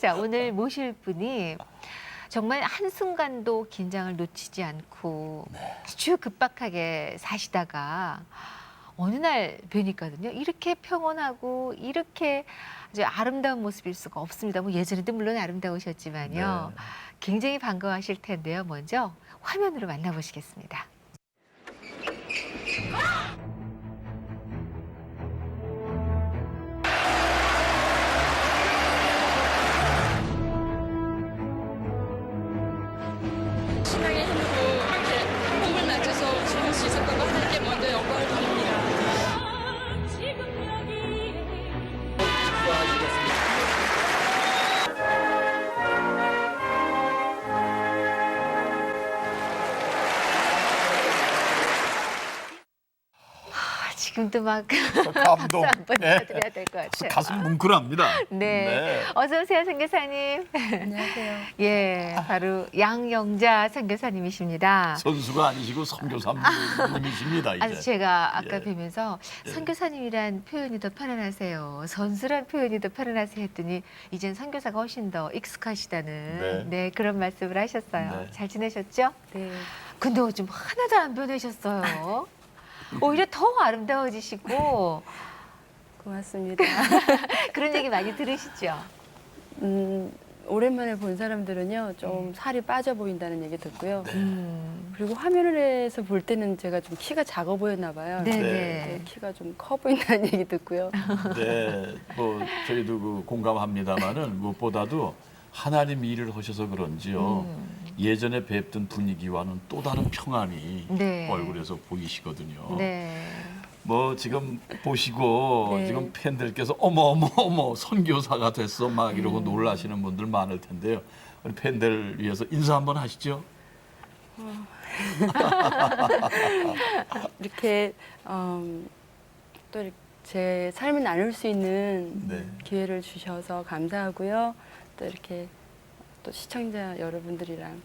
자, 오늘 모실 분이 정말 한순간도 긴장을 놓치지 않고 아주 급박하게 사시다가 어느 날 뵈니까요. 이렇게 평온하고 이렇게 아주 아름다운 모습일 수가 없습니다. 뭐 예전에도 물론 아름다우셨지만요. 네. 굉장히 반가워하실 텐데요. 먼저 화면으로 만나보시겠습니다. 신앙의 힘으로 이렇게 꿈을 맞춰서 지낼 수 있었던 거 하나님께 먼저 영광을 드립니다. 지금도 막 감동. 박수 한번 네. 쳐드려야 될 것 같아요. 가슴 뭉클합니다. 네. 어서 오세요, 선교사님. 안녕하세요. 예, 바로 양영자 선교사님이십니다. 선수가 아니시고 선교사님이십니다. 이제. 아주 제가 아까 예. 뵈면서 선교사님이란 표현이 더 편안하세요. 선수란 표현이 더 편안하세요 했더니 이젠 선교사가 훨씬 더 익숙하시다는 네. 그런 말씀을 하셨어요. 네. 잘 지내셨죠? 네. 근데 요즘 하나도 안 변하셨어요. 오히려 더 아름다워지시고 고맙습니다. 그런 얘기 많이 들으시죠? 오랜만에 본 사람들은요, 좀 살이 빠져 보인다는 얘기 듣고요. 음. 그리고 화면에서 볼 때는 제가 좀 키가 작아 보였나 봐요. 네네. 네, 키가 좀 커 보인다는 얘기 듣고요. 네, 뭐 저희도 그 공감합니다만은 무엇보다도 하나님 일을 하셔서 그런지요. 예전에 뵙던 분위기와는 또 다른 평안이 네. 얼굴에서 보이시거든요. 네. 뭐 지금 보시고 네. 지금 팬들께서 어머 선교사가 됐어 막 이러고 놀라시는 분들 많을 텐데요. 우리 팬들 위해서 인사 한번 하시죠. 이렇게 또 제 삶을 나눌 수 있는 네. 기회를 주셔서 감사하고요. 또 이렇게 또 시청자 여러분들이랑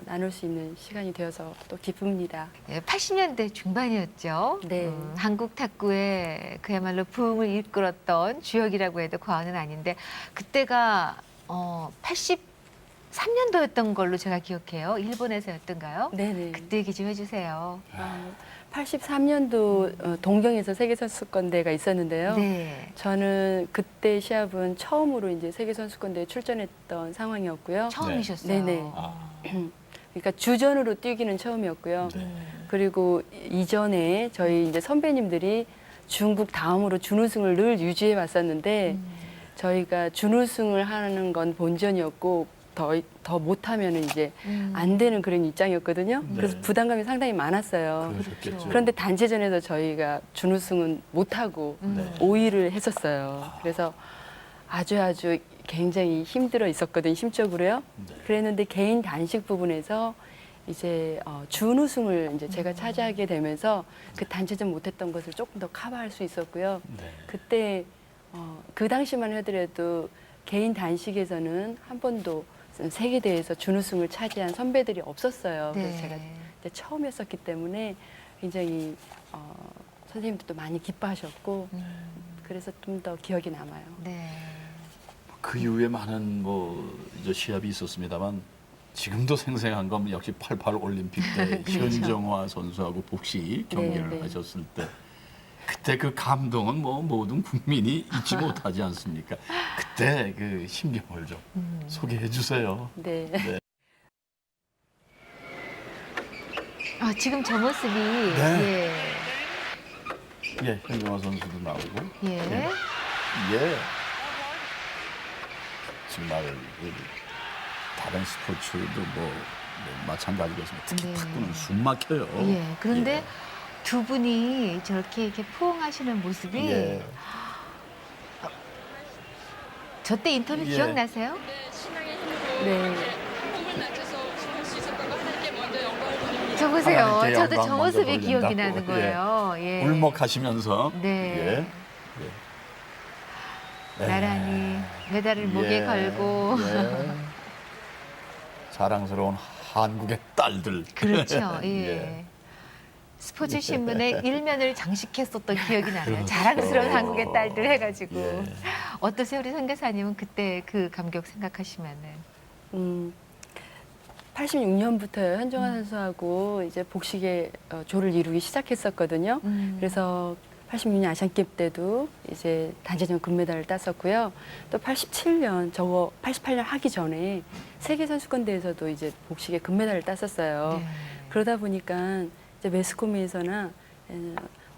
나눌 수 있는 시간이 되어서 또 기쁩니다. 80년대 중반이었죠. 네. 한국 탁구의 그야말로 부흥을 이끌었던 주역이라고 해도 과언은 아닌데 그때가 83년도였던 걸로 제가 기억해요. 일본에서였던가요? 네네. 그때 얘기 좀 해주세요. 83년도 동경에서 세계선수권대회가 있었는데요. 네. 저는 그때 시합은 처음으로 이제 세계선수권대회에 출전했던 상황이었고요. 처음이셨어요. 네네. 아. 그러니까 주전으로 뛰기는 처음이었고요. 네. 그리고 이전에 저희 이제 선배님들이 중국 다음으로 준우승을 늘 유지해 왔었는데 저희가 준우승을 하는 건 본전이었고 더 못하면 이제 안 되는 그런 입장이었거든요. 네. 그래서 부담감이 상당히 많았어요. 그러셨겠죠. 그런데 단체전에서 저희가 준우승은 못하고 네. 5위를 했었어요. 그래서 아주 굉장히 힘들어 있었거든요. 심적으로요. 네. 그랬는데 개인 단식 부분에서 이제 준우승을 이제 제가 차지하게 되면서 그 단체전 못했던 것을 조금 더 커버할 수 있었고요. 네. 그때 그 당시만 하더라도 개인 단식에서는 한 번도 세계대회에서 준우승을 차지한 선배들이 없었어요. 네. 그래서 제가 그때 처음이었었기 때문에 굉장히 선생님들도 많이 기뻐하셨고 그래서 좀 더 기억이 남아요. 네. 그 이후에 많은 뭐 이제 시합이 있었습니다만 지금도 생생한 건 역시 88 올림픽 때 그렇죠. 현정화 선수하고 복식 경기를 네. 하셨을 때 그때 그 감동은 뭐 모든 국민이 잊지 못하지 않습니까? 그때 그 심경을 좀 소개해 주세요. 네. 지금 저 모습이 네. 예, 현정화 선수도 나오고 예. 예. 정말 그 다른 스포츠도 뭐 마찬가지겠지만 특히 네. 탁구는 숨 막혀요. 예. 그런데 예. 두 분이 저렇게 이렇게 포옹하시는 모습이 예. 저 때 인터뷰 예. 기억나세요? 네, 신앙의 힘으로 네. 꿈을 맞춰서 지낼 수 있었던 거 하나님께 먼저 영광을 드립니다. 저 보세요. 하나님께 저도 영광 저 먼저 모습이 기억이 돌린다고. 나는 거예요. 예. 울먹하시면서 네. 예. 나란히 메달을 목에 예. 걸고 예. 자랑스러운 한국의 딸들. 그렇죠. 예. 스포츠 신문의 일면을 장식했었던 기억이 나요. 자랑스러운 한국의 딸들 해가지고. 예. 어떠세요, 우리 선교사님은 그때 그 감격 생각하시면은? 86년부터요. 현정아 선수하고 이제 복식의 조를 이루기 시작했었거든요. 그래서 86년 아시안게임 때도 이제 단체전 금메달을 땄었고요. 또 87년 저거 88년 하기 전에 세계 선수권대회에서도 이제 복식의 금메달을 땄었어요. 네. 그러다 보니까 이제 매스코미에서나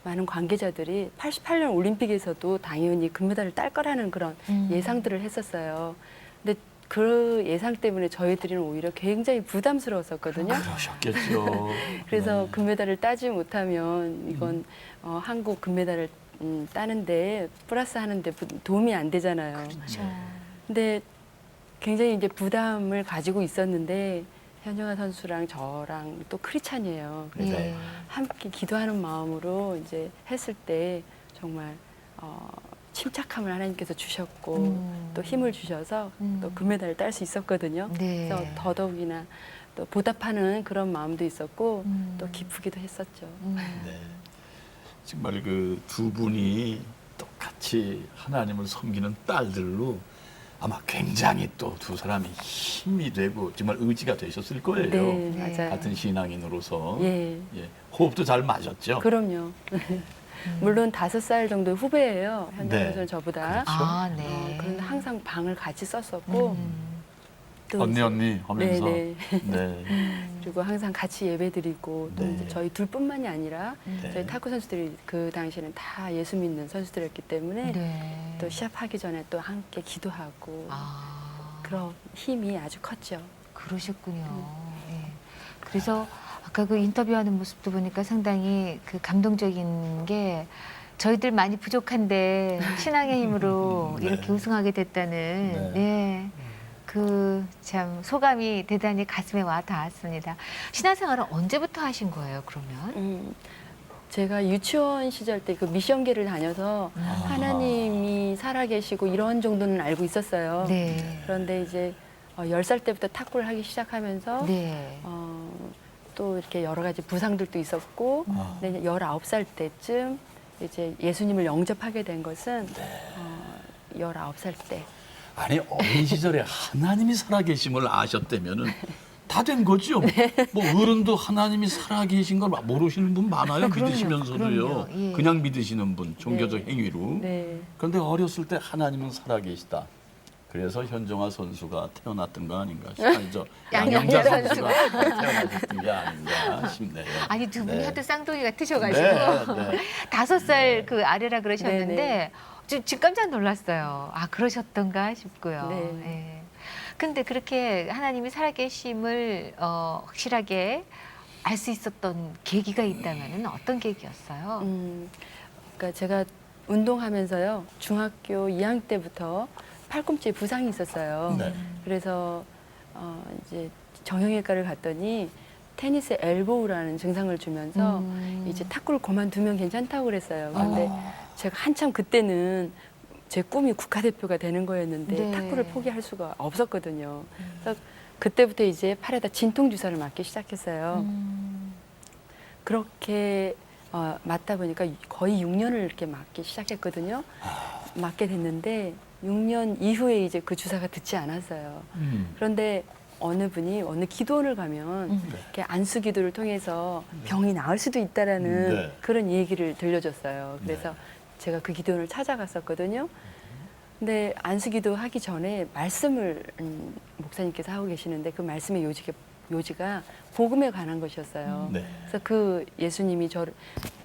많은 관계자들이 88년 올림픽에서도 당연히 금메달을 딸 거라는 그런 예상들을 했었어요. 근데 그 예상 때문에 저희들은 오히려 굉장히 부담스러웠었거든요. 그러셨겠죠. 그래서 네. 금메달을 따지 못하면 이건 한국 금메달을 따는데 플러스 하는데 도움이 안 되잖아요. 그렇죠. 근데 굉장히 이제 부담을 가지고 있었는데 현정아 선수랑 저랑 또 크리찬이에요. 그래서 예. 함께 기도하는 마음으로 이제 했을 때 정말 침착함을 하나님께서 주셨고 또 힘을 주셔서 또 금메달을 딸 수 있었거든요. 네. 그래서 더더욱이나 또 보답하는 그런 마음도 있었고 음. 또 기쁘기도 했었죠. 네. 정말 그 두 분이 똑같이 하나님을 섬기는 딸들로 아마 굉장히 또 두 사람이 힘이 되고 정말 의지가 되셨을 거예요. 네, 네. 맞아요. 같은 신앙인으로서 예, 예, 호흡도 잘 맞았죠. 그럼요. 물론 5살 정도 후배예요. 현정 네. 선수는 저보다. 그렇죠. 아, 네. 그런데 항상 방을 같이 썼었고 또 언니 하면서 네, 네. 네. 그리고 항상 같이 예배드리고 또 네. 이제 저희 둘뿐만이 아니라 네. 저희 탁구 선수들이 그 당시에는 다 예수 믿는 선수들이었기 때문에 네. 또 시합하기 전에 또 함께 기도하고 아, 그런 힘이 아주 컸죠. 그러셨군요. 예. 그래서 아까 그 인터뷰하는 모습도 보니까 상당히 그 감동적인 게 저희들 많이 부족한데 신앙의 힘으로 네. 이렇게 우승하게 됐다는 네. 그 참 소감이 대단히 가슴에 와 닿았습니다. 신앙생활은 언제부터 하신 거예요, 그러면? 제가 유치원 시절 때 그 미션계를 다녀서 하나님이 살아계시고 이런 정도는 알고 있었어요. 네. 그런데 이제 10살 때부터 탁구를 하기 시작하면서 네. 또 이렇게 여러 가지 부상들도 있었고 근데 19살 때쯤 이제 예수님을 영접하게 된 것은 19살 때. 아니 어린 시절에 하나님이 살아계심을 아셨다면은 다 된 거죠. 뭐 어른도 하나님이 살아계신 걸 모르시는 분 많아요. 그럼요, 믿으시면서도요. 그럼요. 예. 그냥 믿으시는 분, 종교적 네. 행위로. 네. 그런데 어렸을 때 하나님은 살아계시다. 그래서 현정아 선수가 태어났던 거 아닌가 싶어요. 양영자 양영자 선수가 태어나셨던 게 아닌가 싶네요. 아니 두 분이 네. 하도 쌍둥이 같으셔가지고 네, 네. 5살 그 아래라 그러셨는데 네, 지금 깜짝 놀랐어요. 아 그러셨던가 싶고요. 네. 예. 근데 그렇게 하나님이 살아계심을 확실하게 알 수 있었던 계기가 있다면은 어떤 계기였어요? 그러니까 제가 운동하면서요 중학교 2학년 때부터 팔꿈치에 부상이 있었어요. 네. 그래서 이제 정형외과를 갔더니 테니스 엘보우라는 증상을 주면서 이제 탁구를 그만두면 괜찮다고 그랬어요. 그런데 제가 한참 그때는 제 꿈이 국가대표가 되는 거였는데 네. 탁구를 포기할 수가 없었거든요. 그래서 그때부터 이제 팔에다 진통 주사를 맞기 시작했어요. 그렇게 맞다 보니까 거의 6년을 이렇게 맞기 시작했거든요. 맞게 됐는데 6년 이후에 이제 그 주사가 듣지 않았어요. 그런데 어느 분이 어느 기도원을 가면 이렇게 안수 기도를 통해서 병이 나을 수도 있다라는 네. 그런 얘기를 들려줬어요. 그래서 제가 그 기도원을 찾아갔었거든요. 근데 안수 기도 하기 전에 말씀을 목사님께서 하고 계시는데 그 말씀의 요지가 복음에 관한 것이었어요. 네. 그래서 그 예수님이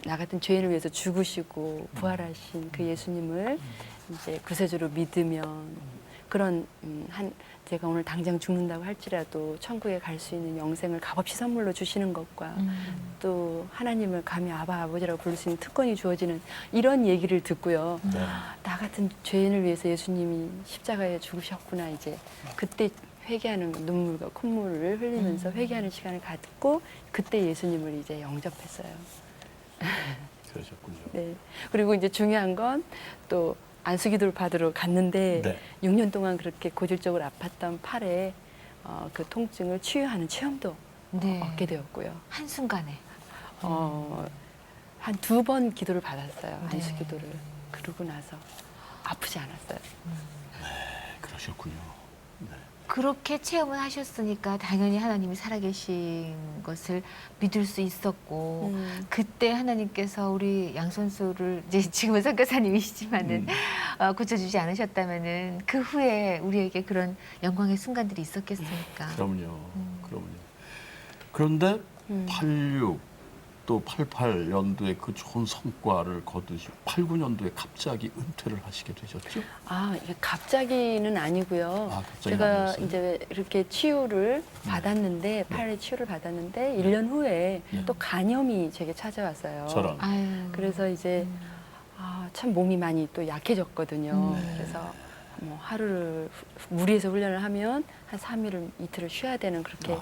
나 같은 죄인을 위해서 죽으시고 부활하신 그 예수님을 이제 구세주로 믿으면 그런 제가 오늘 당장 죽는다고 할지라도 천국에 갈 수 있는 영생을 값없이 선물로 주시는 것과 또 하나님을 감히 아바 아버지라고 부를 수 있는 특권이 주어지는 이런 얘기를 듣고요. 네. 나 같은 죄인을 위해서 예수님이 십자가에 죽으셨구나 이제 그때 회개하는 눈물과 콧물을 흘리면서 회개하는 시간을 갖고 그때 예수님을 이제 영접했어요. 그러셨군요. 네. 그리고 이제 중요한 건 또 안수기도를 받으러 갔는데 네. 6년 동안 그렇게 고질적으로 아팠던 팔에 그 통증을 치유하는 체험도 네. 얻게 되었고요. 한순간에. 한 2번 기도를 받았어요. 네. 안수 기도를. 그러고 나서 아프지 않았어요. 그러셨군요. 네. 그렇게 체험을 하셨으니까 당연히 하나님이 살아계신 것을 믿을 수 있었고 그때 하나님께서 우리 양 선수를 이제 지금은 선교사님이시지만은 고쳐주지 않으셨다면은 그 후에 우리에게 그런 영광의 순간들이 있었겠습니까? 그럼요. 그럼요. 그런데 86 또 88년도에 그 좋은 성과를 거두시고 89년도에 갑자기 은퇴를 하시게 되셨죠? 이게 갑자기는 아니고요. 갑자기는 제가 아니었어요? 이제 이렇게 치유를 받았는데, 팔의 치유를 받았는데, 1년 후에 또 간염이 제게 찾아왔어요. 저런. 아유. 그래서 이제 참 몸이 많이 또 약해졌거든요. 그래서 뭐 하루를 무리해서 훈련을 하면 한 3일을 이틀을 쉬어야 되는 그렇게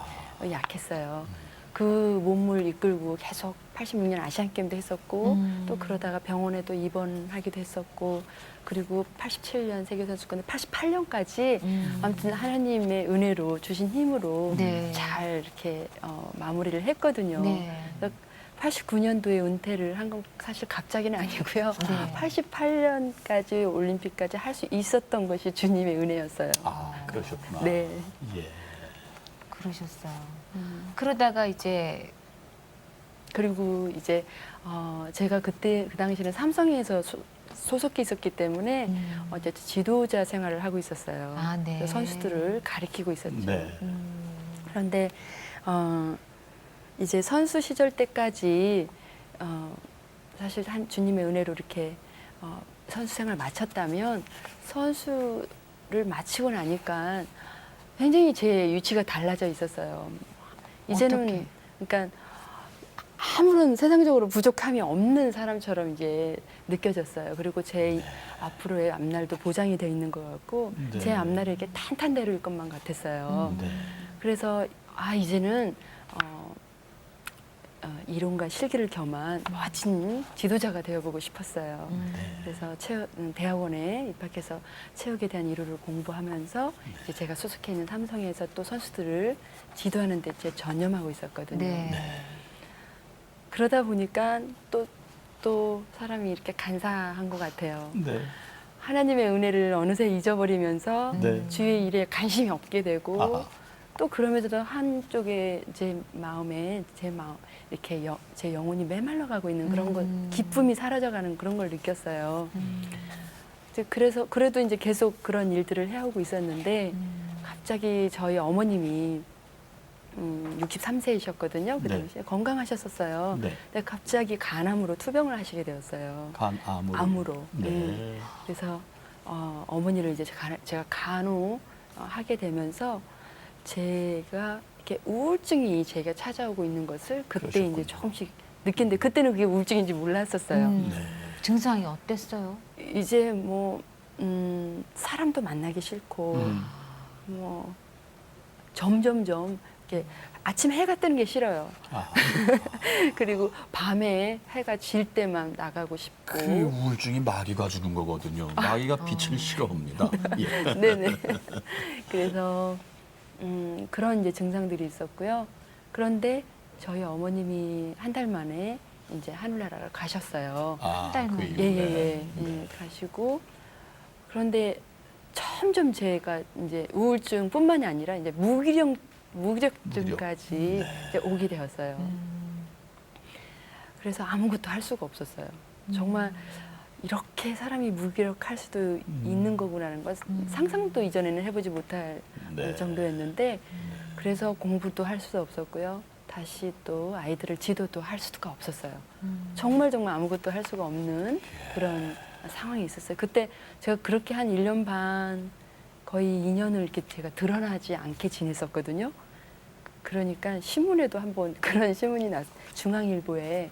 약했어요. 그 몸을 이끌고 계속 86년 아시안게임도 했었고 또 그러다가 병원에도 입원하기도 했었고 그리고 87년 세계선수권에 88년까지 아무튼 하나님의 은혜로 주신 힘으로 네. 잘 이렇게 마무리를 했거든요. 네. 89년도에 은퇴를 한 건 사실 갑자기는 아니고요. 네. 88년까지 올림픽까지 할 수 있었던 것이 주님의 은혜였어요. 그러셨구나. 네. 예. 그러셨어요. 그러다가 이제 그리고 이제 제가 그때 그 당시에는 삼성에서 소속해 있었기 때문에 어쨌든 지도자 생활을 하고 있었어요. 네. 그래서 선수들을 가리키고 있었죠. 네. 그런데 이제 선수 시절 때까지 사실 한 주님의 은혜로 이렇게 선수 생활 마쳤다면 선수를 마치고 나니까 굉장히 제 위치가 달라져 있었어요. 이제는 어떻게? 그러니까 아무런 세상적으로 부족함이 없는 사람처럼 이제 느껴졌어요. 그리고 제 앞으로의 앞날도 보장이 돼 있는 것 같고 네. 제 앞날이 이렇게 탄탄대로일 것만 같았어요. 네. 그래서 이제는 이론과 실기를 겸한 멋진 지도자가 되어보고 싶었어요. 그래서 대학원에 입학해서 체육에 대한 이론을 공부하면서 이제 제가 소속해 있는 삼성에서 또 선수들을 지도하는 데 이제 전념하고 있었거든요. 네. 그러다 보니까 또 사람이 이렇게 간사한 것 같아요. 네. 하나님의 은혜를 어느새 잊어버리면서 네. 주의 일에 관심이 없게 되고 아하. 또 그러면서도 한쪽에 제 마음에 이렇게 제 영혼이 메말라 가고 있는 그런 것, 기쁨이 사라져가는 그런 걸 느꼈어요. 이제 그래서 그래도 이제 계속 그런 일들을 해오고 있었는데 갑자기 저희 어머님이 63세이셨거든요. 그 네. 당시에 건강하셨었어요. 네. 근데 갑자기 간암으로 투병을 하시게 되었어요. 간암으로. 암으로. 네. 그래서 어머니를 이제 제가 간호 하게 되면서 제가 이렇게 우울증이 제가 찾아오고 있는 것을 그때 그러셨군요. 이제 조금씩 느꼈는데 그때는 그게 우울증인지 몰랐었어요. 네. 증상이 어땠어요? 이제 뭐 사람도 만나기 싫고 뭐 점점점 이렇게 아침 해가 뜨는 게 싫어요. 그리고 밤에 해가 질 때만 나가고 싶고. 그 우울증이 마귀가 주는 거거든요. 마귀가 빛을 싫어합니다. 예. 네네. 그래서 그런 이제 증상들이 있었고요. 그런데 저희 어머님이 한 달 만에 이제 하늘나라를 가셨어요. 달 그 만에. 이후에. 예, 가시고 그런데 점점 제가 이제 우울증뿐만이 아니라 이제 무기력증까지 이제 오게 되었어요. 그래서 아무것도 할 수가 없었어요. 정말 이렇게 사람이 무기력할 수도 있는 거구나라는 걸 상상도 이전에는 해보지 못할 네. 정도였는데 그래서 공부도 할 수도 없었고요. 다시 또 아이들을 지도도 할 수가 없었어요. 정말 아무것도 할 수가 없는 그런 상황이 있었어요. 그때 제가 그렇게 한 1년 반 거의 2년을 이렇게 제가 드러나지 않게 지냈었거든요. 그러니까 신문에도 한번 그런 신문이 중앙일보에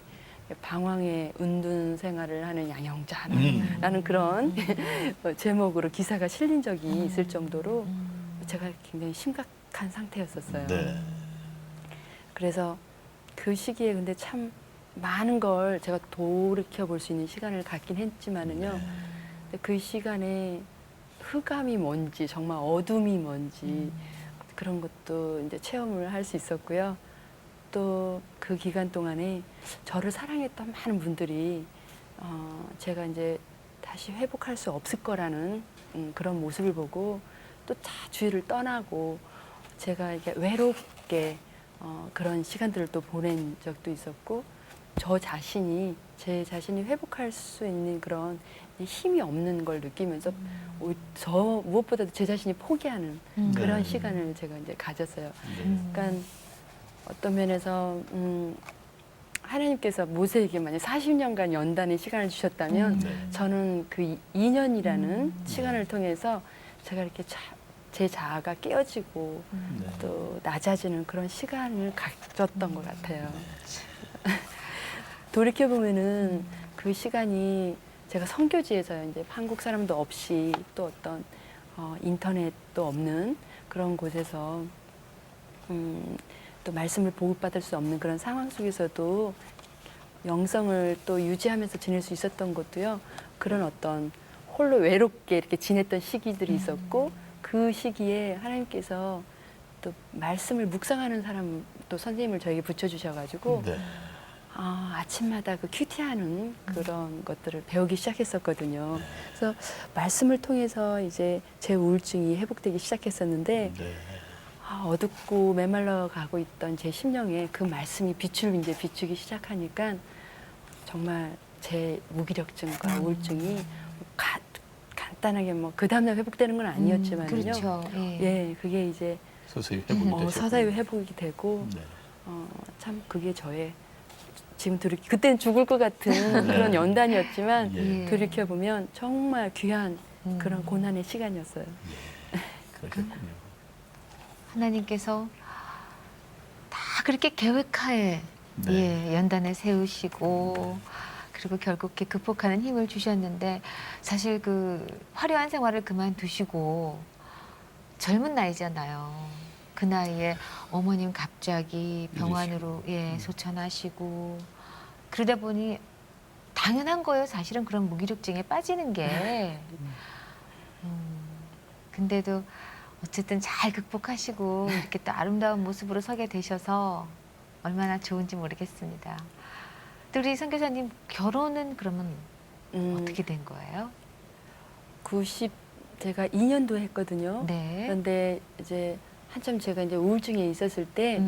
방황의 은둔 생활을 하는 양영자라는 그런 제목으로 기사가 실린 적이 있을 정도로 제가 굉장히 심각한 상태였었어요. 네. 그래서 그 시기에 근데 참 많은 걸 제가 돌이켜 볼 수 있는 시간을 갖긴 했지만은요. 근데 그 시간에 흑암이 뭔지 정말 어둠이 뭔지 그런 것도 이제 체험을 할 수 있었고요. 또 그 기간 동안에 저를 사랑했던 많은 분들이 제가 이제 다시 회복할 수 없을 거라는 그런 모습을 보고 또 다 주위를 떠나고 제가 이게 외롭게 그런 시간들을 또 보낸 적도 있었고 제 자신이 회복할 수 있는 그런 힘이 없는 걸 느끼면서 저 무엇보다도 제 자신이 포기하는 그런 네. 시간을 제가 이제 가졌어요. 네. 그러니까 어떤 면에서 하나님께서 모세에게 만약 40년간 연단의 시간을 주셨다면 네. 저는 그 2년이라는 시간을 통해서 제가 이렇게 제 자아가 깨어지고 네. 또 낮아지는 그런 시간을 가졌던 것 같아요. 돌이켜 보면은 그 시간이 제가 선교지에서 이제 한국 사람도 없이 또 어떤 인터넷도 없는 그런 곳에서 또 말씀을 보급받을 수 없는 그런 상황 속에서도 영성을 또 유지하면서 지낼 수 있었던 것도요. 그런 어떤 홀로 외롭게 이렇게 지냈던 시기들이 있었고 그 시기에 하나님께서 또 말씀을 묵상하는 사람 또 선생님을 저에게 붙여주셔가지고 네. 아침마다 그 큐티하는 그런 것들을 배우기 시작했었거든요. 그래서 말씀을 통해서 이제 제 우울증이 회복되기 시작했었는데 네. 어둡고 메말라 가고 있던 제 심령에 그 말씀이 빛을 이제 비추기 시작하니까 정말 제 무기력증과 우울증이 간단하게 뭐 그 다음날 회복되는 건 아니었지만요. 그렇죠. 예, 그게 이제 서서히 회복이 되셨고. 서서히 회복이 되고 네. 참 그게 저의 지금 그때는 죽을 것 같은 네. 그런 연단이었지만 예. 돌이켜 보면 정말 귀한 그런 고난의 시간이었어요. 그러셨군요. 하나님께서 다 그렇게 계획하에 네. 연단을 세우시고 그리고 결국 이렇게 극복하는 힘을 주셨는데 사실 그 화려한 생활을 그만두시고 젊은 나이잖아요. 그 나이에 어머님 갑자기 병환으로 소천하시고 그러다 보니 당연한 거예요. 사실은 그런 무기력증에 빠지는 게. 근데도 어쨌든 잘 극복하시고 이렇게 또 아름다운 모습으로 서게 되셔서 얼마나 좋은지 모르겠습니다. 또 우리 선교사님 결혼은 그러면 어떻게 된 거예요? 제가 2년도 했거든요. 네. 그런데 이제 한참 제가 이제 우울증에 있었을 때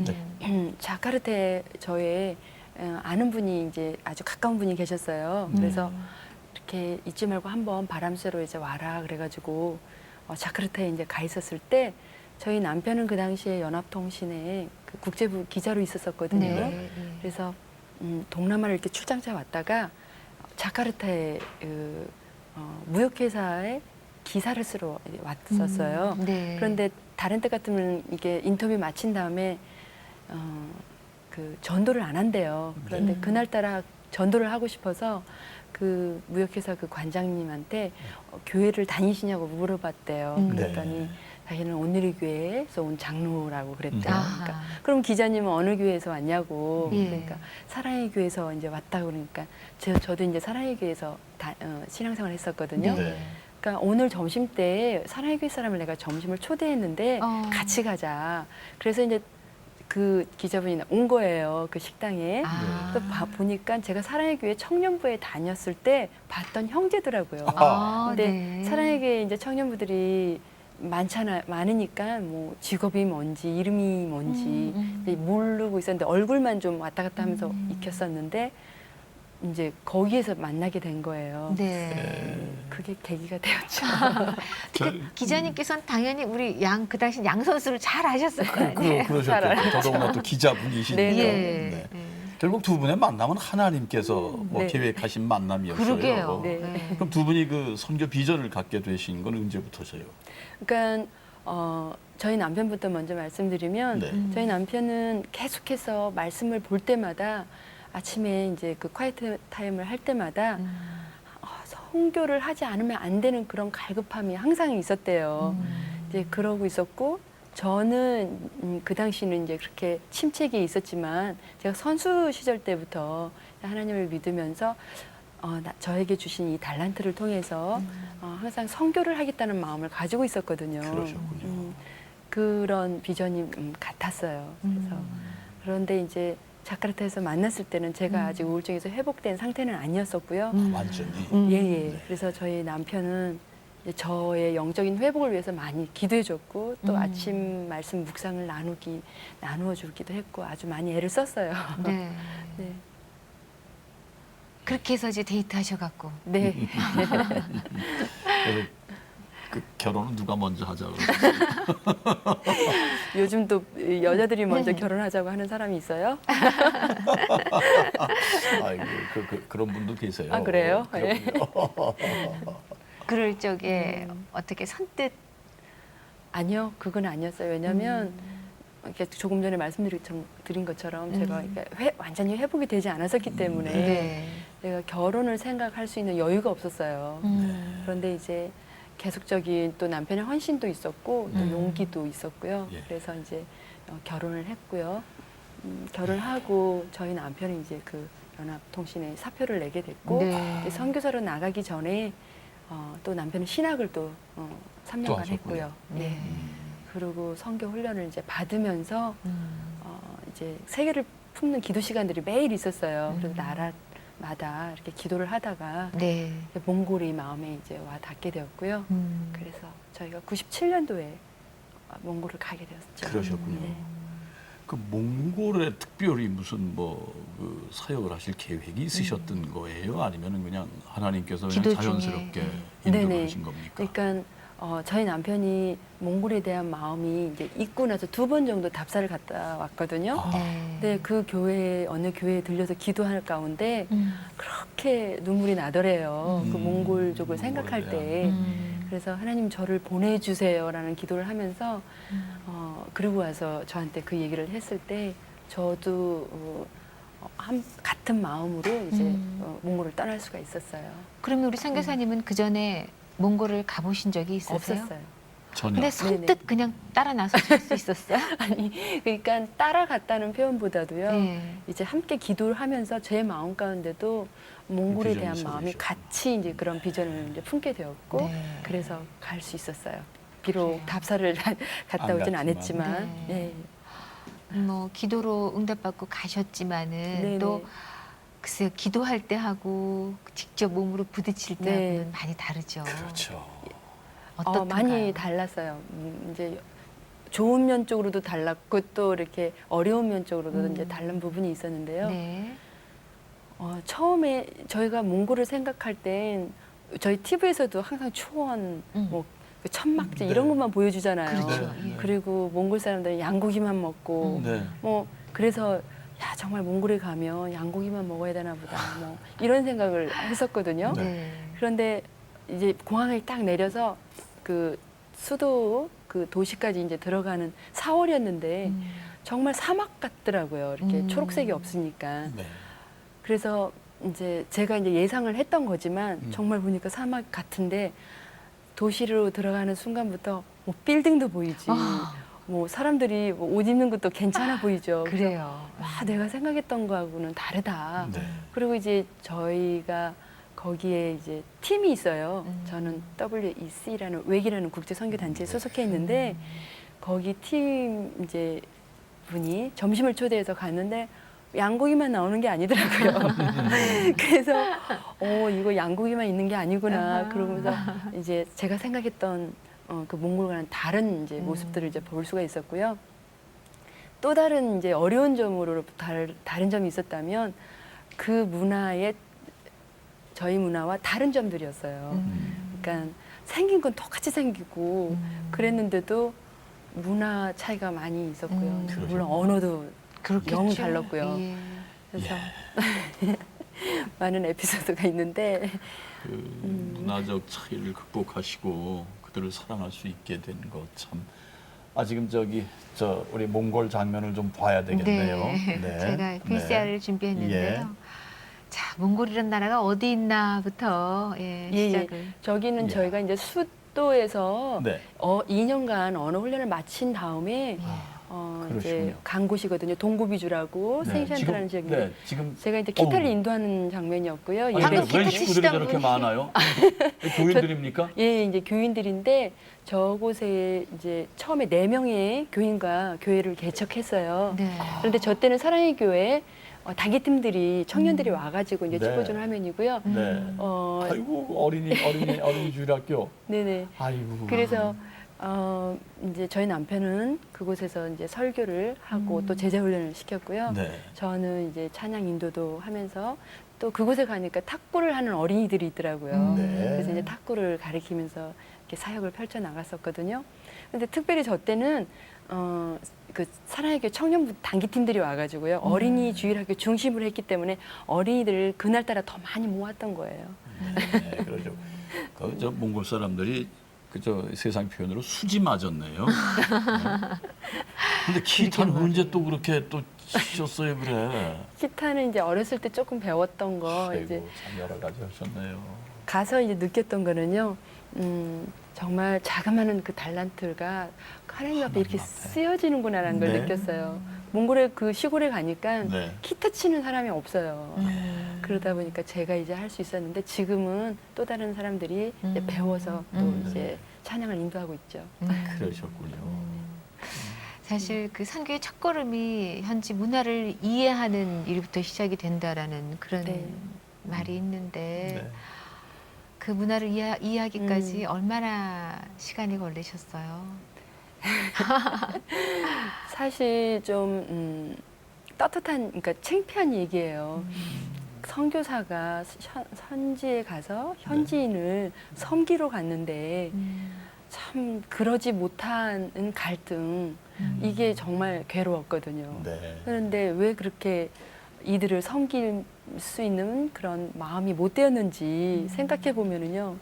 자카르타에 저의 아는 분이 이제 아주 가까운 분이 계셨어요. 그래서 이렇게 잊지 말고 한번 바람 쐬러 이제 와라 그래가지고 자카르타에 이제 가 있었을 때 저희 남편은 그 당시에 연합통신에 그 국제부 기자로 있었었거든요. 네. 그래서 동남아를 이렇게 출장차 왔다가 자카르타에 무역회사에 기사를 쓰러 왔었어요. 네. 그런데 다른 때 같으면 이게 인터뷰 마친 다음에 그 전도를 안 한대요. 그런데 그날따라 전도를 하고 싶어서 그 무역회사 그 관장님한테 교회를 다니시냐고 물어봤대요. 그랬더니 자기는 오늘의 교회에서 온 장로라고 그랬대요. 그러니까 그럼 기자님은 어느 교회에서 왔냐고. 예. 그러니까 사랑의 교회에서 이제 왔다고 그러니까 저도 이제 사랑의 교회에서 신앙생활 했었거든요. 네. 그러니까 오늘 점심 때 사랑의 교회 사람을 내가 점심을 초대했는데 같이 가자. 그래서 이제 그 기자분이 온 거예요. 그 식당에. 또 보니까 제가 사랑의 교회 청년부에 다녔을 때 봤던 형제더라고요. 근데 네. 사랑의 교회 이제 청년부들이 많으니까 뭐 직업이 뭔지 이름이 뭔지 모르고 있었는데 얼굴만 좀 왔다 갔다 하면서 익혔었는데 이제 거기에서 만나게 된 거예요. 네. 그게 계기가 되었죠. 그 기자님께서는 당연히 우리 그 당시 양 선수를 잘 아셨을 거 아니에요? 그러셨겠죠. 더더군다나 또 기자분이시니까. 네. 네. 결국 두 분의 만남은 하나님께서 뭐 네. 계획하신 만남이었어요. 그러게요. 네. 그럼 두 분이 그 선교 비전을 갖게 되신 건 언제부터세요? 그러니까 저희 남편부터 먼저 말씀드리면 네. 저희 남편은 계속해서 말씀을 볼 때마다 아침에 이제 그 콰이트 타임을 할 때마다 선교를 하지 않으면 안 되는 그런 갈급함이 항상 있었대요. 이제 그러고 있었고 저는 그 당시는 이제 그렇게 침체기에 있었지만 제가 선수 시절 때부터 하나님을 믿으면서 저에게 주신 이 달란트를 통해서 항상 선교를 하겠다는 마음을 가지고 있었거든요. 그러셨군요. 그런 비전이 같았어요. 그래서 그런데 이제 자카르타에서 만났을 때는 제가 아직 우울증에서 회복된 상태는 아니었었고요. 완전히. 예. 네. 그래서 저희 남편은 이제 저의 영적인 회복을 위해서 많이 기도해줬고 또 아침 말씀 묵상을 나누어 주기도 했고 아주 많이 애를 썼어요. 네. 네. 그렇게 해서 이제 데이트하셔갖고. 네. 그래서 그 결혼은 누가 먼저 하자고 그러세요? 요즘 또 여자들이 먼저 결혼하자고 하는 사람이 있어요? 아이고, 그런 분도 계세요. 아, 그래요? 그럼요. 그럴 적에 어떻게 선뜻 아니요, 그건 아니었어요. 왜냐하면 이렇게 조금 전에 말씀드린 것처럼 제가 이렇게 완전히 회복이 되지 않았었기 때문에 네. 제가 결혼을 생각할 수 있는 여유가 없었어요. 그런데 이제 계속적인 또 남편의 헌신도 있었고 또 용기도 있었고요. 예. 그래서 이제 결혼을 했고요. 결혼하고 저희 남편은 이제 그 연합통신에 사표를 내게 됐고 네. 이제 선교사로 나가기 전에 또 남편은 신학을 또 또 3년간 하셨군요. 했고요. 네. 예. 그리고 선교 훈련을 이제 받으면서 이제 세계를 품는 기도 시간들이 매일 있었어요. 그래서 나라마다 이렇게 기도를 하다가 네. 몽골이 마음에 이제 와 닿게 되었고요. 그래서 저희가 97년도에 몽골을 가게 되었죠. 그러셨군요. 네. 그 몽골에 특별히 무슨 그 사역을 하실 계획이 있으셨던 거예요? 아니면은 그냥 하나님께서 그냥 기도 자연스럽게 중에. 인도를 네네. 하신 겁니까? 그러니까 저희 남편이 몽골에 대한 마음이 이제 있고 나서 2번 정도 답사를 갔다 왔거든요. 네. 근데 그 교회 어느 교회에 들려서 기도할 가운데 그렇게 눈물이 나더래요. 그 몽골족을 생각할 몽골에 때. 그래서 하나님 저를 보내주세요라는 기도를 하면서 그러고 와서 저한테 그 얘기를 했을 때 저도 같은 마음으로 이제 몽골을 떠날 수가 있었어요. 그러면 우리 선교사님은 그 전에 몽골을 가보신 적이 있으세요? 없었어요. 전혀. 근데 선뜻 그냥 따라 나서실 수 있었어요? 아니 그러니까 따라갔다는 표현보다도요. 네. 이제 함께 기도를 하면서 제 마음 가운데도 몽골에 비전이 대한 마음이 있어지셨구나. 같이 이제 그런 비전을 이제 품게 되었고 네. 그래서 갈 수 있었어요. 비록 그래요. 답사를 갔다 안 오진 갔지만. 않았지만 네. 네. 뭐 기도로 응답받고 가셨지만은 네네. 또 글쎄요 기도할 때 하고 직접 몸으로 부딪힐 때 네. 하고는 많이 다르죠. 그렇죠. 어떻던가요? 많이 달랐어요. 이제 좋은 면 쪽으로도 달랐고 또 이렇게 어려운 면 쪽으로도 이제 다른 부분이 있었는데요. 네. 처음에 저희가 몽골을 생각할 땐 저희 TV에서도 항상 초원, 뭐그 천막지 네. 이런 것만 보여주잖아요. 그렇죠. 네, 네. 그리고 몽골 사람들은 양고기만 먹고 네. 뭐 그래서 야 정말 몽골에 가면 양고기만 먹어야 되나 보다 뭐 이런 생각을 했었거든요. 네. 그런데 이제 공항에 딱 내려서 그 수도 그 도시까지 이제 들어가는 4월이었는데 정말 사막 같더라고요. 이렇게 초록색이 없으니까. 네. 그래서 이제 제가 이제 예상을 했던 거지만 정말 보니까 사막 같은데 도시로 들어가는 순간부터 뭐 빌딩도 보이지. 뭐 사람들이 뭐 옷 입는 것도 괜찮아 보이죠. 그래서 그래요. 와, 내가 생각했던 거하고는 다르다. 네. 그리고 이제 저희가 거기에 이제 팀이 있어요. 저는 WEC라는 웨기라는 국제 선교 단체에 소속해 있는데 거기 팀 이제 분이 점심을 초대해서 갔는데 양고기만 나오는 게 아니더라고요. 그래서 이거 양고기만 있는 게 아니구나. 그러면서 이제 제가 생각했던 그 몽골과는 다른 이제 모습들을 이제 볼 수가 있었고요. 또 다른 이제 어려운 점으로 다른 점이 있었다면 그 문화의 저희 문화와 다른 점들이었어요. 그러니까 생긴 건 똑같이 생기고 그랬는데도 문화 차이가 많이 있었고요. 물론 언어도 그렇겠죠. 너무 달랐고요. 예. 그래서 많은 에피소드가 있는데 그 문화적 차이를 극복하시고 그들을 사랑할 수 있게 된 것 참. 지금 우리 몽골 장면을 좀 봐야 되겠네요. 네. 제가 VCR을 네. 준비했는데요. 예. 자, 몽골이란 나라가 어디 있나부터 시작을. 저기는 예. 저희가 이제 수도에서 네. 2년간 언어 훈련을 마친 다음에 이제 그러시군요. 간 곳이거든요. 동구비주라고 생샨트라는 지역인데 네, 지금 제가 이제 기타를 어우. 인도하는 장면이었고요. 아니, 방금 왜 기타 식구들이 치시던 저렇게 분이. 많아요? 교인들입니까? 예, 이제 교인들인데 저곳에 이제 처음에 4명의 교인과 교회를 개척했어요. 네. 그런데 저 때는 사랑의 교회 단기팀들이 청년들이 와가지고 이제 네. 찍어준 화면이고요. 네. 아이고 어린이 주일학교. 네네. 아이고. 그래서 이제 저희 남편은 그곳에서 이제 설교를 하고 또 제자 훈련을 시켰고요. 네. 저는 이제 찬양 인도도 하면서 또 그곳에 가니까 탁구를 하는 어린이들이 있더라고요. 네. 그래서 이제 탁구를 가리키면서 이렇게 사역을 펼쳐 나갔었거든요. 근데 특별히 저 때는 그 사랑의 교회 청년부 단기팀들이 와가지고요. 어린이 주일학교 중심으로 했기 때문에 어린이들을 그날따라 더 많이 모았던 거예요. 네, 그러죠. 저 몽골 사람들이 그저 세상 표현으로 수지 맞았네요. 네. 근데 기타는 언제 또 그렇게 또 치셨어요, 그래? 기타는 이제 어렸을 때 조금 배웠던 거 아이고, 이제 참 여러 가지 하셨네요. 가서 이제 느꼈던 거는요. 정말 자그마한 그 달란트가 하나님 앞에 이렇게 앞에. 쓰여지는구나라는 걸 네. 느꼈어요. 몽골의 그 시골에 가니까 네. 기타 치는 사람이 없어요. 그러다 보니까 제가 이제 할 수 있었는데 지금은 또 다른 사람들이 이제 배워서 또 이제 찬양을 인도하고 있죠. 그러셨군요. 사실 그 선교의 첫걸음이 현지 문화를 이해하는 일부터 시작이 된다라는 그런 네. 말이 있는데 네. 그 문화를 이해하기까지 얼마나 시간이 걸리셨어요? 사실 좀 떳떳한, 그러니까 창피한 얘기예요. 선교사가 현지에 가서 현지인을 섬기러 갔는데 참 그러지 못하는 갈등, 이게 정말 괴로웠거든요. 네. 그런데 왜 그렇게 이들을 섬길 수 있는 그런 마음이 못 되었는지 생각해 보면은요.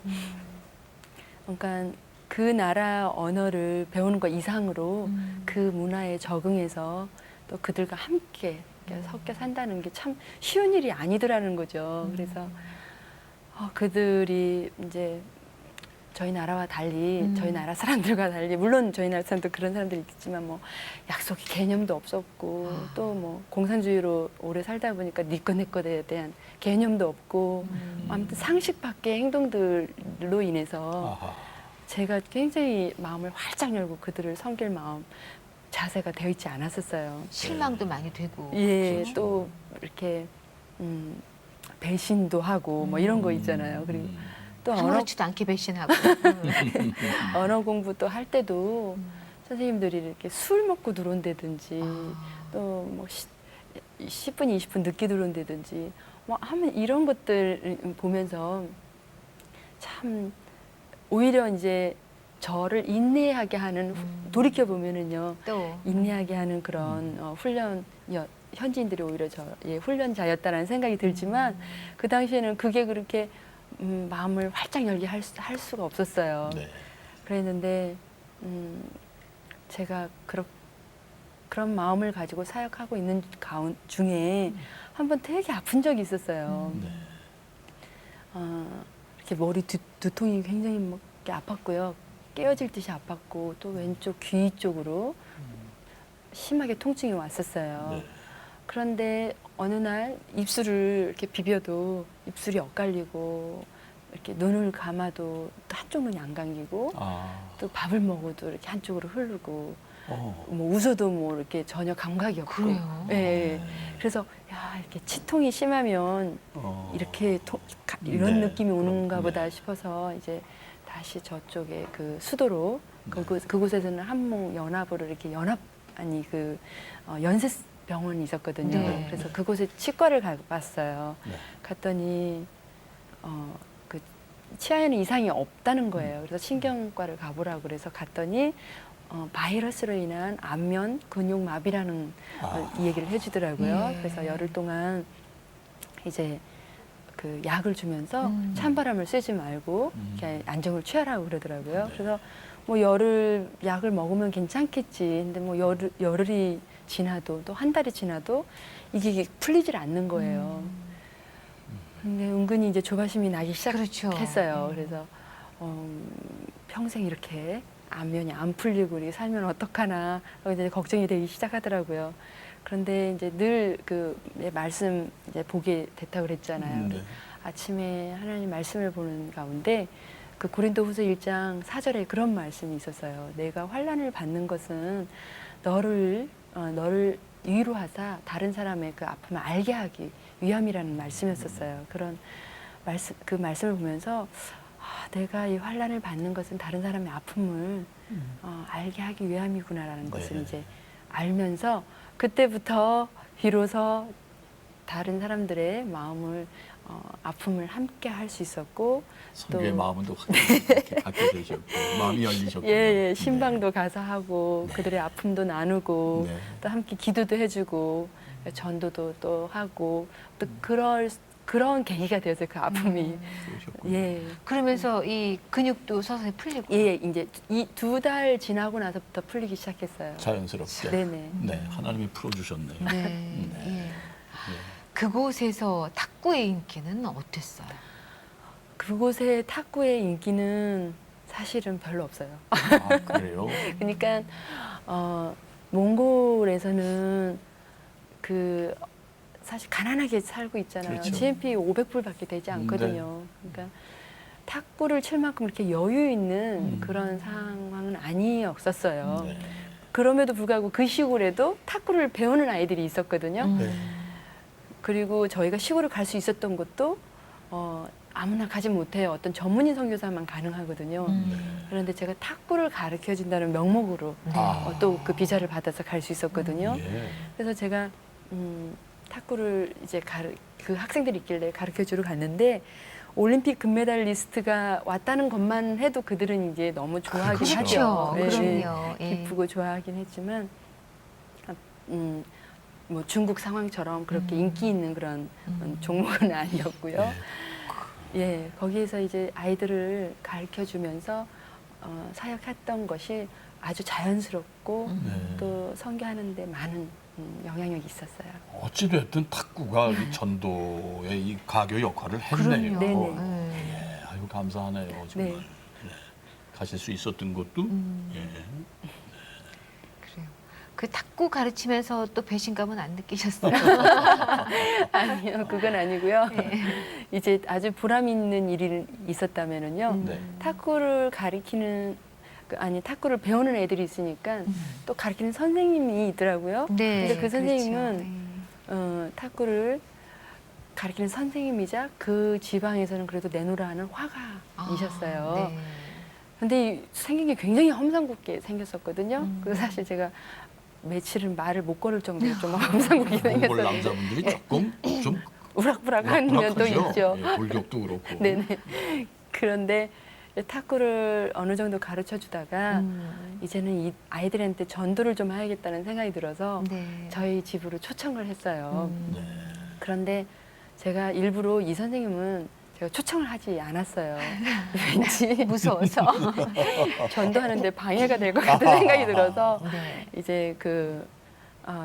그러니까 그 나라 언어를 배우는 것 이상으로 그 문화에 적응해서 또 그들과 함께 이렇게 섞여 산다는 게 참 쉬운 일이 아니더라는 거죠. 그래서 그들이 이제 저희 나라와 달리 저희 나라 사람들과 달리 물론 저희 나라 사람도 그런 사람들이 있겠지만 뭐 약속이 개념도 없었고 또 뭐 공산주의로 오래 살다 보니까 네 거 내 거에 대한 개념도 없고 아무튼 상식 밖의 행동들로 인해서 아하. 제가 굉장히 마음을 활짝 열고 그들을 섬길 마음 자세가 되어 있지 않았었어요. 실망도 많이 되고. 예, 그렇죠. 또 이렇게 배신도 하고 뭐 이런 거 있잖아요. 그리고 또 아무렇지도 않게 배신하고. 언어 공부도 할 때도 선생님들이 이렇게 술 먹고 들어온다든지 또 뭐 10분, 20분 늦게 들어온다든지 뭐 하면 이런 것들 보면서 참 오히려 이제 저를 인내하게 하는 돌이켜 보면은요. 또 인내하게 하는 그런 현지인들이 오히려 저의 훈련자였다라는 생각이 들지만 그 당시에는 그게 그렇게 마음을 활짝 열게 할 수가 없었어요. 네. 그랬는데 제가 그런 마음을 가지고 사역하고 있는 중에 한 번 되게 아픈 적이 있었어요. 네. 이렇게 머리 두통이 굉장히 막 이렇게 아팠고요. 깨어질 듯이 아팠고 또 왼쪽 귀 쪽으로 심하게 통증이 왔었어요. 네. 그런데 어느 날 입술을 이렇게 비벼도 입술이 엇갈리고 이렇게 눈을 감아도 또 한쪽 눈이 안 감기고 또 밥을 먹어도 이렇게 한쪽으로 흐르고 뭐 웃어도 뭐 이렇게 전혀 감각이 없고 그래요? 예, 예. 그래서 야 이렇게 치통이 심하면 이렇게 이런 네, 느낌이 오는가 그럼, 보다 네. 싶어서 이제 다시 저쪽에 그 수도로 그곳에서는 한몽 연합으로 이렇게 연세병원이 있었거든요. 네. 그래서 그곳에 치과를 가봤어요. 네. 갔더니 그 치아에는 이상이 없다는 거예요. 그래서 신경과를 가보라고 그래서 갔더니 바이러스로 인한 안면 근육마비라는 이 얘기를 해주더라고요. 예. 그래서 열흘 동안 이제 그 약을 주면서 찬바람을 쐬지 말고 이렇게 안정을 취하라고 그러더라고요. 네. 그래서 뭐 열흘 약을 먹으면 괜찮겠지. 근데 뭐 열흘이 지나도 또 한 달이 지나도 이게 풀리질 않는 거예요. 근데 은근히 이제 조바심이 나기 그렇죠. 시작했어요. 그래서 평생 이렇게 안면이 안 풀리고 이렇게 살면 어떡하나 하고 이제 걱정이 되기 시작하더라고요. 그런데 이제 늘 그 말씀 이제 보게 됐다고 그랬잖아요. 네. 아침에 하나님 말씀을 보는 가운데 그 고린도후서 1장 4절에 그런 말씀이 있었어요. 내가 환난을 받는 것은 너를 위로하사 다른 사람의 그 아픔을 알게 하기 위함이라는 말씀이었었어요. 그런 말씀, 그 말씀을 보면서 내가 이 환난을 받는 것은 다른 사람의 아픔을 알게 하기 위함이구나라는 것을 네. 이제 알면서 그때부터 비로소 다른 사람들의 마음을 아픔을 함께 할 수 있었고 성교의 또 마음은 또 확 갖게 되셨고 마음이 열리셨고. 예, 신방도 가서 하고 그들의 아픔도 나누고 네. 또 함께 기도도 해주고 전도도 또 하고 또 그런 계기가 되었어요. 그 아픔이 그러셨군요. 예. 그러면서 이 근육도 서서히 풀리고. 예, 이제 이 2달 지나고 나서부터 풀리기 시작했어요. 자연스럽게. 네네. 네, 하나님이 풀어주셨네요. 네. 예. 그곳에서 탁구의 인기는 어땠어요? 그곳의 탁구의 인기는 사실은 별로 없어요. 아, 그래요? 그러니까 몽골에서는 그 사실 가난하게 살고 있잖아요. 그렇죠. GMP 500불밖에 되지 않거든요. 그러니까 탁구를 칠 만큼 이렇게 여유 있는 그런 상황은 아니었었어요. 네. 그럼에도 불구하고 그 시골에도 탁구를 배우는 아이들이 있었거든요. 네. 그리고 저희가 시골을 갈 수 있었던 곳도 아무나 가지 못해요. 어떤 전문인 선교사만 가능하거든요. 그런데 제가 탁구를 가르쳐 준다는 명목으로 아. 또 그 비자를 받아서 갈 수 있었거든요. 예. 그래서 제가 탁구를 이제 그 학생들이 있길래 가르쳐 주러 갔는데 올림픽 금메달리스트가 왔다는 것만 해도 그들은 이제 너무 좋아하긴 그렇죠. 하죠. 그렇죠. 네, 그럼요. 예. 기쁘고 좋아하긴 했지만 뭐 중국 상황처럼 그렇게 인기 있는 그런 종목은 아니었고요. 예, 거기에서 이제 아이들을 가르쳐 주면서 사역했던 것이 아주 자연스럽고 네. 또 선교하는데 많은 영향력이 있었어요. 어찌됐든 탁구가 이 전도의 이 가교 역할을 했네요. 그럼요. 네네. 예. 예, 아유 감사하네요 정말. 네. 네. 가실 수 있었던 것도. 예. 그래요. 그 탁구 가르치면서 또 배신감은 안 느끼셨어요? 아니요, 그건 아니고요. 네. 이제 아주 보람 있는 일이 있었다면은요. 네. 탁구를 탁구를 배우는 애들이 있으니까 또 가르치는 선생님이 있더라고요. 네. 근데 그 선생님은 그렇죠. 탁구를 가르치는 선생님이자 그 지방에서는 그래도 내노라 하는 화가이셨어요. 네. 근데 생긴 게 굉장히 험상궂게 생겼었거든요. 그래서 사실 제가 며칠은 말을 못 걸을 정도로 좀 험상궂게 몽골 생겼었는데 남자분들이 조금 좀 우락부락한 면도 우락부락하죠. 있죠. 예, 골격도 그렇고. 네네. 그런데 탁구를 어느 정도 가르쳐 주다가 이제는 이 아이들한테 전도를 좀 해야겠다는 생각이 들어서 네. 저희 집으로 초청을 했어요. 네. 그런데 제가 일부러 이 선생님은 제가 초청을 하지 않았어요. 왠지 무서워서. 전도하는데 방해가 될 것 같은 생각이 들어서 네. 이제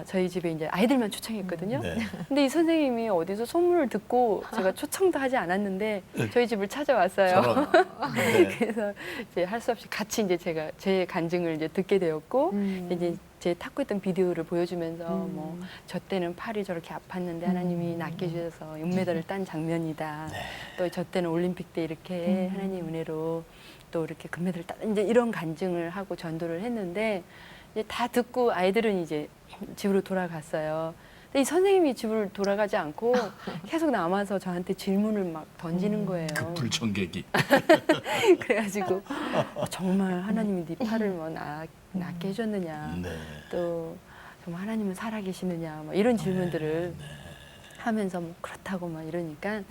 저희 집에 이제 아이들만 초청했거든요. 네. 근데 이 선생님이 어디서 소문을 듣고 제가 초청도 하지 않았는데 저희 집을 찾아왔어요. 저런. 네. 그래서 이제 할 수 없이 같이 이제 제가 제 간증을 이제 듣게 되었고 이제 제 탁구했던 비디오를 보여주면서 뭐 저 때는 팔이 저렇게 아팠는데 하나님이 낫게 주셔서 은메달을 딴 장면이다. 또 저 때는 올림픽 때 이렇게 하나님 은혜로 또 이렇게 금메달을 땄 이제 이런 간증을 하고 전도를 했는데 이제 다 듣고 아이들은 이제 집으로 돌아갔어요. 근데 이 선생님이 집을 돌아가지 않고 계속 남아서 저한테 질문을 막 던지는 거예요. 그 불청객이. 그래가지고 정말 하나님이 네 팔을 뭐 낫게 해줬느냐, 네. 또 정말 하나님은 살아계시느냐, 뭐 이런 질문들을 하면서 뭐 그렇다고 막 이러니까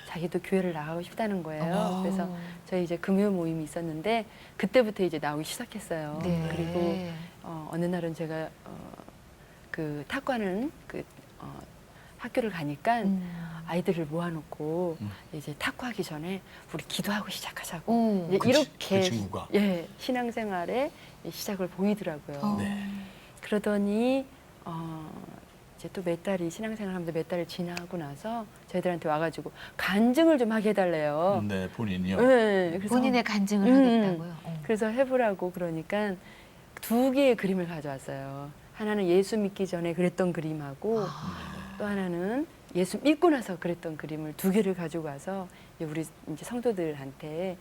자기도 교회를 나가고 싶다는 거예요. 그래서 저희 이제 금요 모임이 있었는데 그때부터 이제 나오기 시작했어요. 네. 그리고 어느 날은 제가 그 탁구하는 학교를 가니까 아이들을 모아놓고 이제 탁구하기 전에 우리 기도하고 시작하자고 이제 이렇게 그 친구가. 예, 신앙생활의 시작을 보이더라고요. 네. 그러더니 이제 또 몇 달이 신앙생활하면서 몇 달을 지나고 나서 저희들한테 와가지고 간증을 좀 하게 해달래요. 네, 본인이요. 네, 그래서 본인의 간증을 음, 하겠다고요. 그래서 해보라고 그러니까 2개의 그림을 가져왔어요. 하나는 예수 믿기 전에 그랬던 그림하고 또 하나는 예수 믿고 나서 그랬던 그림을 2개를 가지고 와서 이제 우리 이제 성도들한테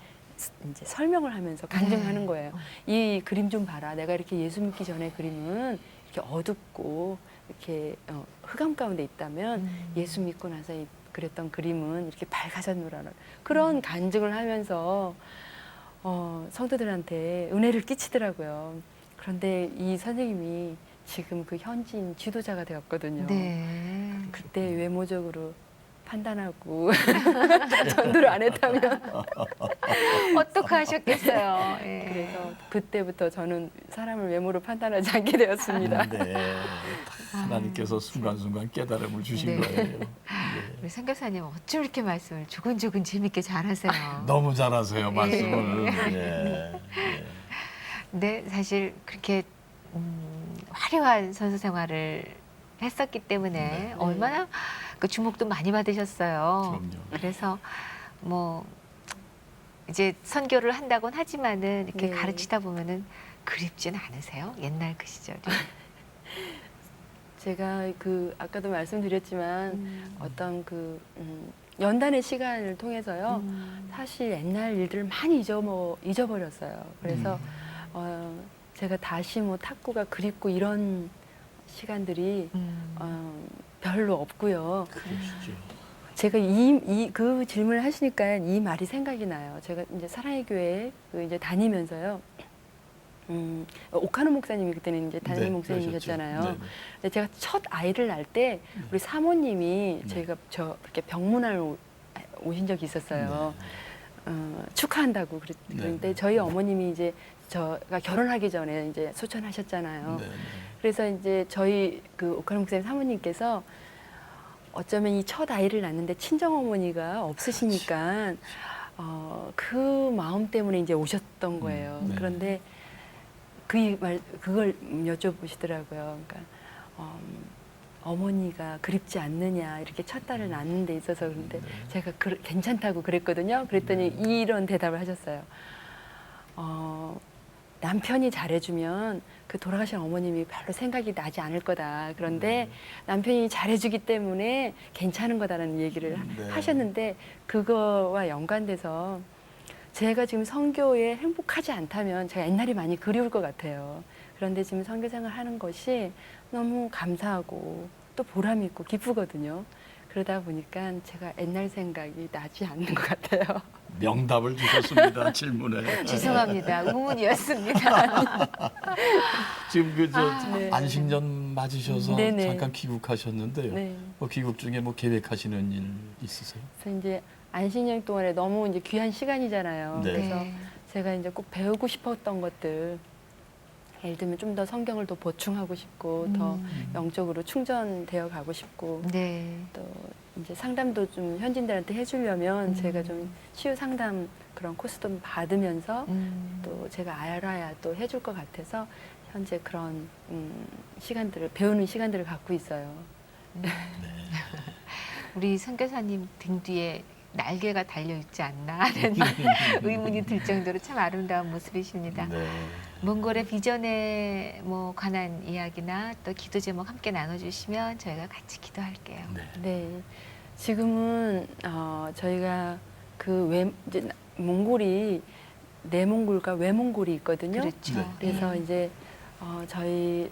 이제 설명을 하면서 간증하는 네. 거예요. 이 그림 좀 봐라. 내가 이렇게 예수 믿기 전에 그림은 이렇게 어둡고 이렇게 흑암 가운데 있다면 예수 믿고 나서 그랬던 그림은 이렇게 밝아졌노라는 그런 간증을 하면서 성도들한테 은혜를 끼치더라고요. 그런데 이 선생님이 지금 그 현지인 지도자가 되었거든요. 네. 그때 외모적으로 판단하고 전도를 안 했다면 어떻게 하셨겠어요. 예. 그래서 그때부터 저는 사람을 외모로 판단하지 않게 되었습니다. 네. 하나님께서 순간순간 깨달음을 주신 네. 거예요. 네. 우리 선교사님 어쩜 이렇게 말씀을 조근조근 재밌게 잘하세요. 너무 잘하세요, 말씀을. 예. 예. 근데 사실 그렇게 화려한 선수 생활을 했었기 때문에 네. 얼마나 그 주목도 많이 받으셨어요. 그럼요. 그래서 뭐 이제 선교를 한다곤 하지만은 이렇게 네. 가르치다 보면은 그립진 않으세요? 옛날 그 시절이. 제가 그 아까도 말씀드렸지만 어떤 그 연단의 시간을 통해서요. 사실 옛날 일들을 많이 잊어버렸어요. 그래서 제가 다시 뭐 탁구가 그립고 이런 시간들이 별로 없고요. 그러시죠. 제가 그 질문을 하시니까 이 말이 생각이 나요. 제가 이제 사랑의 교회 그 이제 다니면서요. 오카노 목사님이 그때는 이제 담임 네, 목사님이셨잖아요. 그러셨죠. 네, 근데 제가 첫 아이를 낳을 때 우리 사모님이 저희가 이렇게 병문안 오신 적이 있었어요. 축하한다고 그랬는데 네. 저희 어머님이 이제 저가 결혼하기 전에 이제 소천하셨잖아요. 네, 네. 그래서 이제 저희 그 오카노 목사님 사모님께서 어쩌면 이 첫 아이를 낳는데 친정 어머니가 없으시니까 그 마음 때문에 이제 오셨던 거예요. 네. 그런데 그걸 여쭤보시더라고요. 그러니까 어머니가 그립지 않느냐 이렇게 첫 딸을 낳는 데 있어서 그런데 제가 괜찮다고 그랬거든요. 그랬더니 이런 대답을 하셨어요. 남편이 잘해주면 그 돌아가신 어머님이 별로 생각이 나지 않을 거다. 그런데 남편이 잘해주기 때문에 괜찮은 거다라는 얘기를 네. 하셨는데 그거와 연관돼서 제가 지금 선교에 행복하지 않다면 제가 옛날이 많이 그리울 것 같아요. 그런데 지금 선교 생활 하는 것이 너무 감사하고 또 보람 있고 기쁘거든요. 그러다 보니까 제가 옛날 생각이 나지 않는 것 같아요. 명답을 주셨습니다. 질문에. 죄송합니다. 우문이었습니다. 지금 네. 안식년 맞으셔서 네네. 잠깐 귀국하셨는데요. 네. 귀국 중에 뭐 계획하시는 일 있으세요? 그래서 이제 안식년 동안에 너무 이제 귀한 시간이잖아요. 네. 그래서 네. 제가 이제 꼭 배우고 싶었던 것들, 예를 들면 좀 더 성경을 더 보충하고 싶고, 더 영적으로 충전되어 가고 싶고, 네. 또 이제 상담도 좀 현진들한테 해주려면 제가 좀 치유 상담 그런 코스도 받으면서 또 제가 알아야 또 해줄 것 같아서 현재 그런 시간들을 배우는 시간들을 갖고 있어요. 우리 선교사님 등 뒤에 날개가 달려 있지 않나 하는 의문이 들 정도로 참 아름다운 모습이십니다. 네. 몽골의 비전에 뭐 관한 이야기나 또 기도 제목 함께 나눠주시면 저희가 같이 기도할게요. 네. 네, 지금은 저희가 그 이제 몽골이 내몽골과 외몽골이 있거든요. 그렇죠. 네. 그래서 이제 저희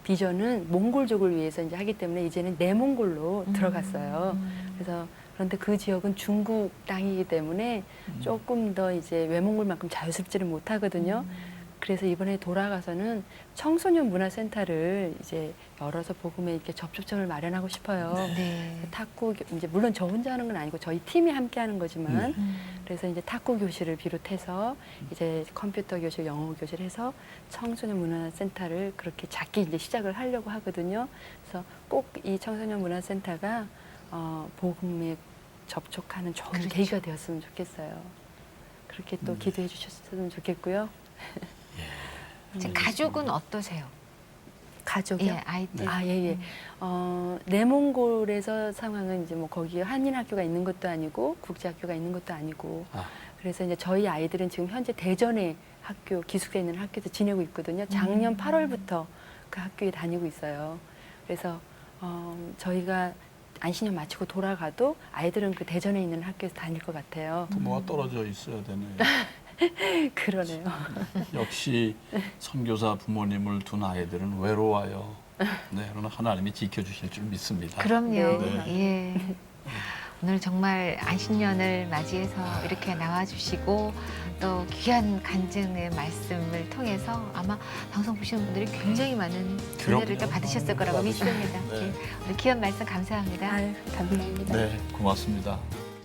비전은 몽골족을 위해서 이제 하기 때문에 이제는 내몽골로 들어갔어요. 그래서 그런데 그 지역은 중국 땅이기 때문에 조금 더 이제 외몽골만큼 자유스럽지를 못하거든요. 그래서 이번에 돌아가서는 청소년 문화센터를 이제 열어서 복음에 이렇게 접촉점을 마련하고 싶어요. 네. 탁구 이제 물론 저 혼자 하는 건 아니고 저희 팀이 함께 하는 거지만 네. 그래서 이제 탁구 교실을 비롯해서 이제 컴퓨터 교실, 영어 교실 해서 청소년 문화센터를 그렇게 작게 이제 시작을 하려고 하거든요. 그래서 꼭 이 청소년 문화센터가 복음에 접촉하는 좋은 그렇죠. 계기가 되었으면 좋겠어요. 그렇게 또 기도해 주셨으면 좋겠고요. 가족은 어떠세요? 가족이요? 예, 아이들. 아, 예, 예. 내몽골에서 상황은 이제 뭐 거기 한인 학교가 있는 것도 아니고 국제 학교가 있는 것도 아니고 아. 그래서 이제 저희 아이들은 지금 현재 대전에 학교 기숙사에 있는 학교에서 지내고 있거든요. 작년 8월부터 그 학교에 다니고 있어요. 그래서 저희가 안신년 마치고 돌아가도 아이들은 그 대전에 있는 학교에서 다닐 것 같아요. 부모가 떨어져 있어야 되네. 그러네요. 역시 선교사 부모님을 둔 아이들은 외로워요. 네, 그러나 하나님이 지켜주실 줄 믿습니다. 그럼요. 네. 예. 오늘 정말 안신년을 맞이해서 이렇게 나와주시고 또 귀한 간증의 말씀을 통해서 아마 방송 보시는 분들이 굉장히 많은 은혜를 그럼요. 받으셨을 거라고 믿습니다. 네. 예. 오늘 귀한 말씀 감사합니다. 아유, 감사합니다. 네, 고맙습니다.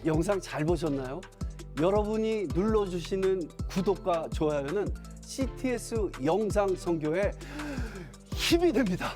영상 잘 보셨나요? 여러분이 눌러주시는 구독과 좋아요는 CTS 영상 선교에 힘이 됩니다.